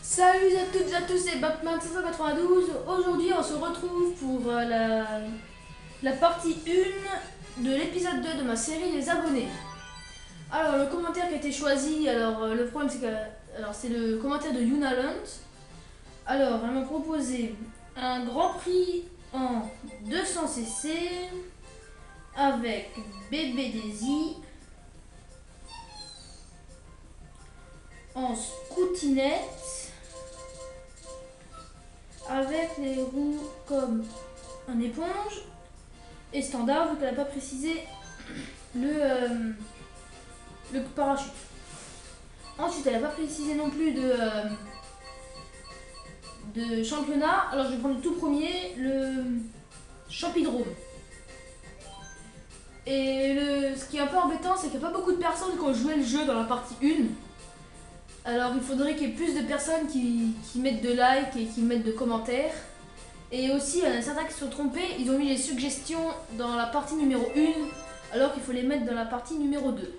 Salut à toutes et à tous, c'est Batman 592. Aujourd'hui, on se retrouve pour la partie 1 de l'épisode 2 de ma série Les Abonnés. Alors, le commentaire qui a été choisi, le problème c'est que c'est le commentaire de Yuna Lunt. Alors, elle m'a proposé un grand prix en 200cc avec bébé Daisy en scoutinette avec les roues comme un éponge et standard vu qu'elle n'a pas précisé le parachute. Ensuite, elle n'a pas précisé non plus de championnat. Alors je vais prendre le tout premier, le champidrome. Et ce qui est un peu embêtant, c'est qu'il n'y a pas beaucoup de personnes qui ont joué le jeu dans la partie 1. Alors il faudrait qu'il y ait plus de personnes qui mettent de likes et qui mettent de commentaires. Et aussi, il y en a certains qui se sont trompés, ils ont mis les suggestions dans la partie numéro 1, alors qu'il faut les mettre dans la partie numéro 2.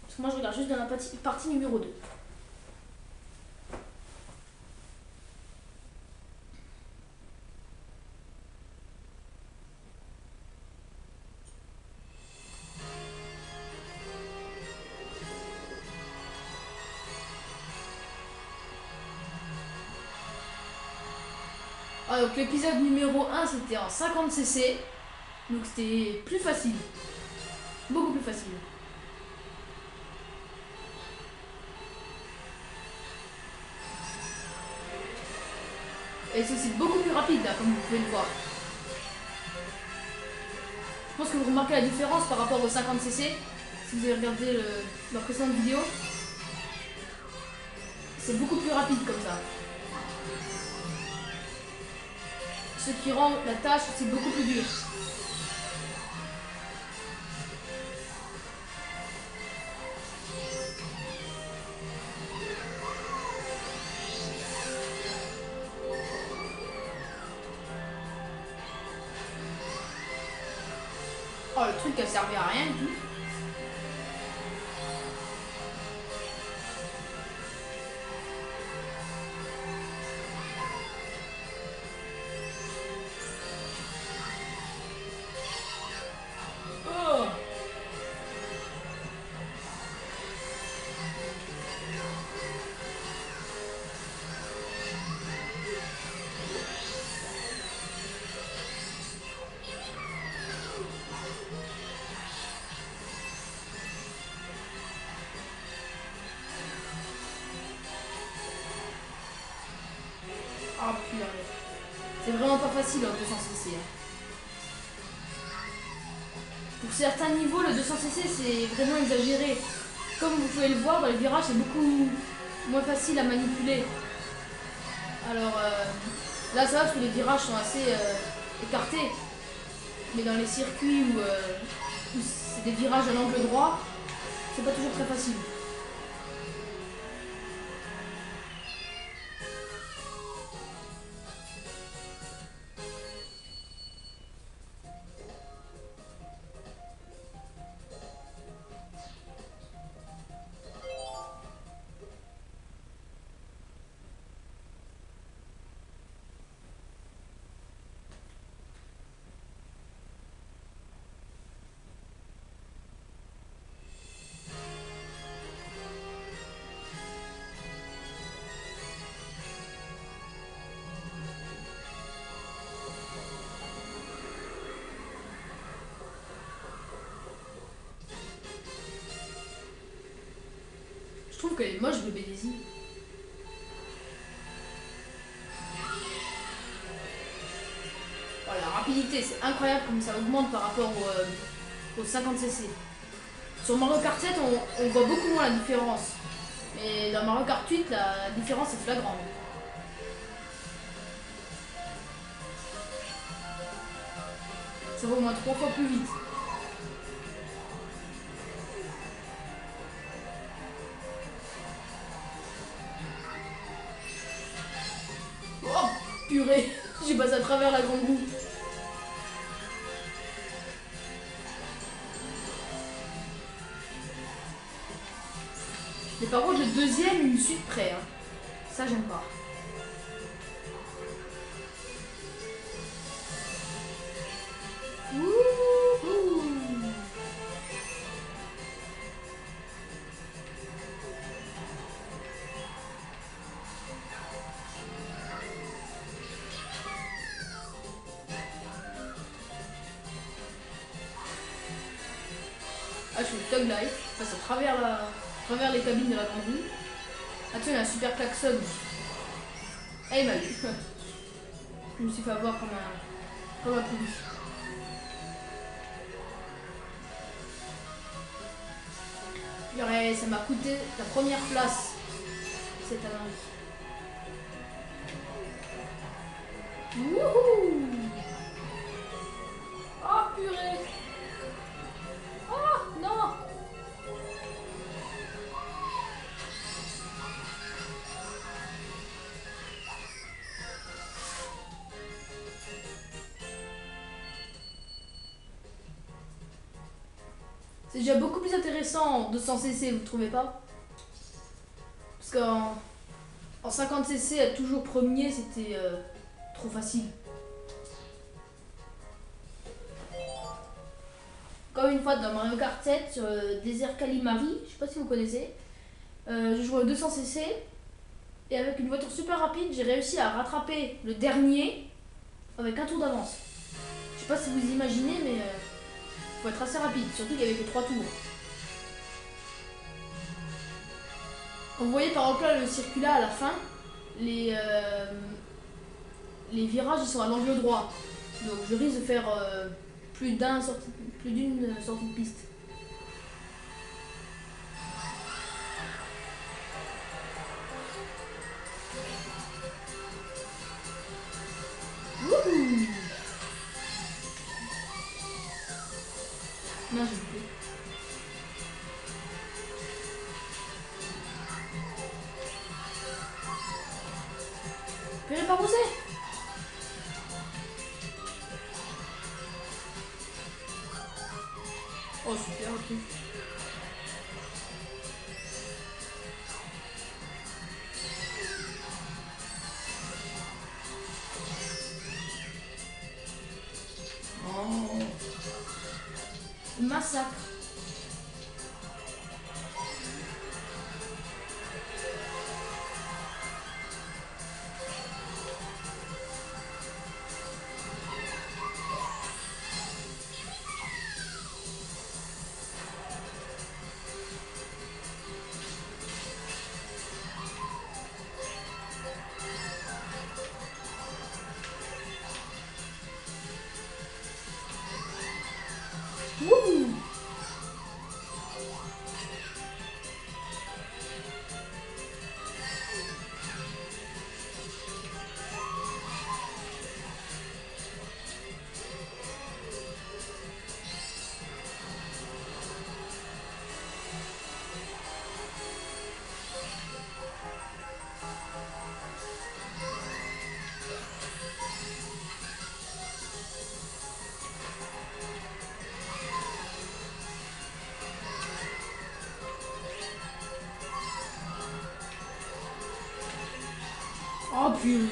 Parce que moi je regarde juste dans la partie numéro 2. Ah, donc l'épisode numéro 1 c'était en 50cc, donc c'était plus facile, beaucoup plus facile. Et c'est beaucoup plus rapide là, comme vous pouvez le voir. Je pense que vous remarquez la différence par rapport au 50cc, si vous avez regardé ma précédente vidéo. C'est beaucoup plus rapide comme ça. Ce qui rend la tâche c'est beaucoup plus dur. Oh, le truc qui a servi à rien du tout. Oh. Ah purée. C'est vraiment pas facile en 200cc. Pour certains niveaux, le 200cc c'est vraiment exagéré. Comme vous pouvez le voir, dans les virages c'est beaucoup moins facile à manipuler. Alors là ça va parce que les virages sont assez écartés. Mais dans les circuits où c'est des virages à l'angle droit, c'est pas toujours très facile. Je trouve qu'elle est moche, bébé Daisy. Oh, la rapidité, c'est incroyable comme ça augmente par rapport au 50cc. Sur Mario Kart 7, on voit beaucoup moins la différence. Mais dans Mario Kart 8, la différence est flagrante. Ça va au moins 3 fois plus vite. Oh purée, j'ai passé à travers la grande roue. Mais par contre, le deuxième, il me suit de près. Hein. Ça, j'aime pas. Wouhou. Ah, je suis Thug Life. Je passe à travers les cabines de la grande rue. Ah, tu il y a un super klaxon. Ah, il m'a eu. Je me suis fait avoir comme un poulet. Ça m'a coûté la première place cette année. Wouhou! Oh purée! Oh non! C'est déjà beaucoup plus intéressant en 200cc, vous trouvez pas? Parce qu'en 50cc, être toujours premier, c'était trop facile. Comme une fois dans Mario Kart 7 sur Désert Kalimari, je sais pas si vous connaissez, je jouais au 200cc et avec une voiture super rapide, j'ai réussi à rattraper le dernier avec un tour d'avance. Je sais pas si vous imaginez, mais faut être assez rapide, surtout qu'il y avait que 3 tours. Vous voyez par exemple là le circulat à la fin, les virages ils sont à l'angle droit, donc je risque de faire plus d'une sortie de piste. Wouhou! Non, j'ai loupé. Purée, pas poussé! Oh super, ok. Oh. Massacre. Wouhou! Oh purée!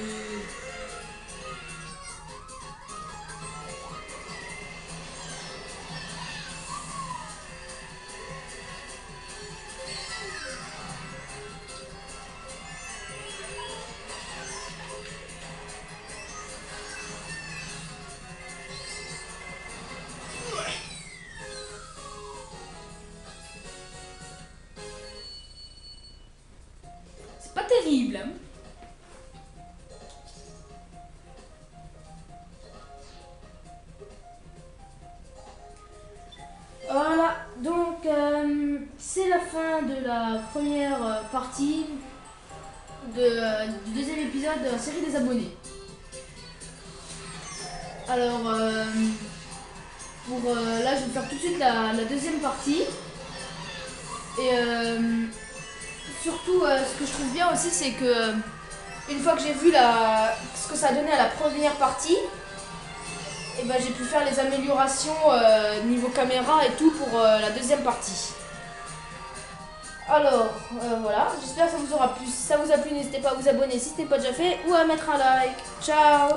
C'est pas terrible, hein? Voilà, donc c'est la fin de la première partie du deuxième épisode de la série des abonnés. Alors, là, je vais faire tout de suite la deuxième partie. Et surtout, ce que je trouve bien aussi, c'est que une fois que j'ai vu ce que ça a donné à la première partie, et ben, j'ai pu faire les améliorations niveau caméra et tout pour la deuxième partie. Alors, voilà, j'espère que ça vous aura plu. Si ça vous a plu, n'hésitez pas à vous abonner si ce n'est pas déjà fait ou à mettre un like. Ciao!